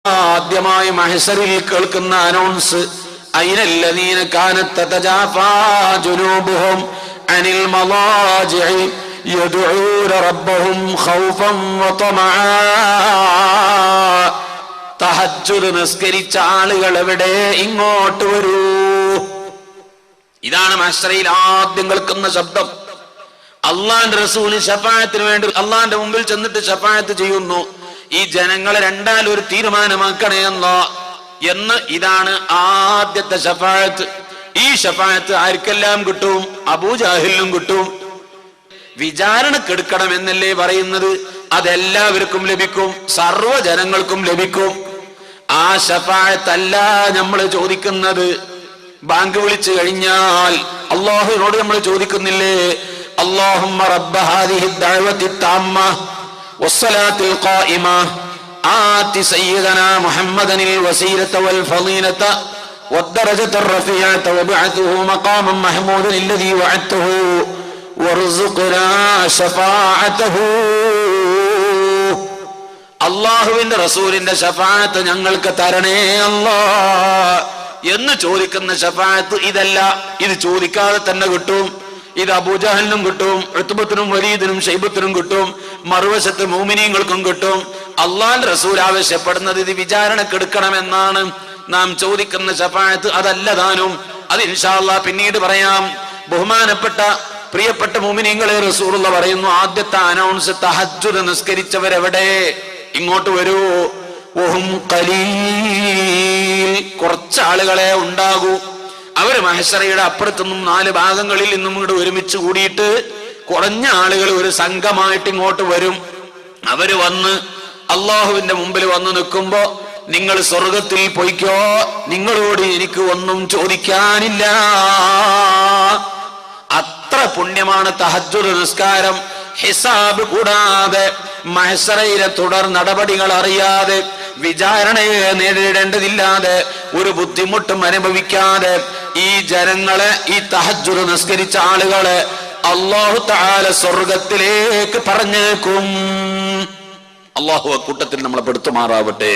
ആദ്യമായി മഹ്ശറിൽ കേൾക്കുന്ന അനൗൺസ് അയിനല്ലദീന കാനത് തതജാഫാ ജുനൂബുഹും അനിൽ മളാജിഇ യദ്ഊന റബ്ബഹും ഖൗഫൻ വതമആ. തഹജ്ജുദ് നിസ്കരിച്ച ആളുകൾ എവിടെ? ഇങ്ങോട്ട് വരൂ. ഇതാണ് മഹ്ശറിൽ ആദ്യം കേൾക്കുന്ന ശബ്ദം. അള്ളാന്റെ റസൂൽ ശഫാഅത്തിന് വേണ്ടി അള്ളാന്റെ മുമ്പിൽ ചെന്നിട്ട് ശഫാഅത്ത് ചെയ്യുന്നു. ഈ ജനങ്ങളെ രണ്ടാൽ ഒരു തീരുമാനമാക്കണേ എന്ന്. ഇതാണ് ആദ്യത്തെ ശഫാഅത്ത്. ഈ ശഫാഅത്ത് ആർക്കെല്ലാം കിട്ടും? അബൂജാഹിലിനും കിട്ടും. വിചാരണക്കെടുക്കണം എന്നല്ലേ പറയുന്നത്? അതെല്ലാവർക്കും ലഭിക്കും, സർവ്വജനങ്ങൾക്കും ലഭിക്കും. ആ ശഫാഅത്തല്ല നമ്മൾ ചോദിക്കുന്നത്. ബാങ്ക് വിളിച്ചു കഴിഞ്ഞാൽ അല്ലാഹുവിനോട് നമ്മൾ ചോദിക്കുന്നില്ലേ? اللهم رب هذه الدعوة التامة والصلاة القائمة آت سيدنا محمدا الوسيلة والفضيلة والدرجة الرفيعة وابعثه مقاما محمودا الذي وعدته وارزقنا شفاعته. അള്ളാഹുവിന്റെ റസൂലിന്റെ ശഫാഅത്ത് ഞങ്ങൾക്ക് തരണേ അല്ലാഹ് എന്ന് ചോദിക്കുന്ന ശഫാഅത്ത് ഇതല്ല. ഇത് ചോദിക്കാതെ തന്നെ കിട്ടും. ഇത് അബൂജഹലിനും കിട്ടും, ഉത്ബത്തിനും വലീദിനും ഷൈബത്തിനും കിട്ടും, മറുവശത്ത് മുഅ്മിനീങ്ങൾക്കും കിട്ടും. അള്ളാഹുവിന്റെ റസൂൽ ആവശ്യപ്പെടുന്നത് ഇത് വിചാരണക്കെടുക്കണമെന്നാണ്. നാം ചോദിക്കുന്ന ശഫാഅത്ത് അതല്ല താനും. അത് ഇൻഷാ അല്ലാഹ് പിന്നീട് പറയാം. ബഹുമാനപ്പെട്ട പ്രിയപ്പെട്ട മുഅ്മിനീങ്ങളെ, റസൂലുള്ള പറയുന്നു ആദ്യത്തെ അനൗൺസ് തഹജ്ജുദ് നിസ്കരിച്ചവരെവിടെ? ഇങ്ങോട്ട് വരൂ. വഹും ഖലീൽ, കുറച്ച് ആളുകളെ ഉണ്ടാകൂ. അവര് മഹ്ശറയുടെ അപ്പുറത്തുനിന്നും 4 ഭാഗങ്ങളിൽ നിന്നും ഇങ്ങോട്ട് ഒരുമിച്ച് കൂടിയിട്ട് കുറഞ്ഞ ആളുകൾ ഒരു സംഘമായിട്ട് ഇങ്ങോട്ട് വരും. അവര് വന്ന് അള്ളാഹുവിന്റെ മുമ്പിൽ വന്ന് നിൽക്കുമ്പോ, നിങ്ങൾ സ്വർഗത്തിൽ പോയിക്കോ, നിങ്ങളോട് എനിക്ക് ഒന്നും ചോദിക്കാനില്ല. അത്ര പുണ്യമാണ് തഹജ്ജുദ് നിസ്കാരം. ഹിസാബ് കൂടാതെ, മഹ്ശറയിലെ തുടർ നടപടികൾ അറിയാതെ, വിചാരണയെ നേരിടേണ്ടതില്ലാതെ, ഒരു ബുദ്ധിമുട്ടും അനുഭവിക്കാതെ ഈ ജനങ്ങളെ, ഈ തഹജ്ജുദ് നിസ്കരിച്ച ആളുകളെ അല്ലാഹു തആല സ്വർഗത്തിലേക്ക് പറഞ്ഞേക്കും. അല്ലാഹു അക്കൂട്ടത്തിൽ നമ്മളെ പെടുത്തുമാറാവട്ടെ.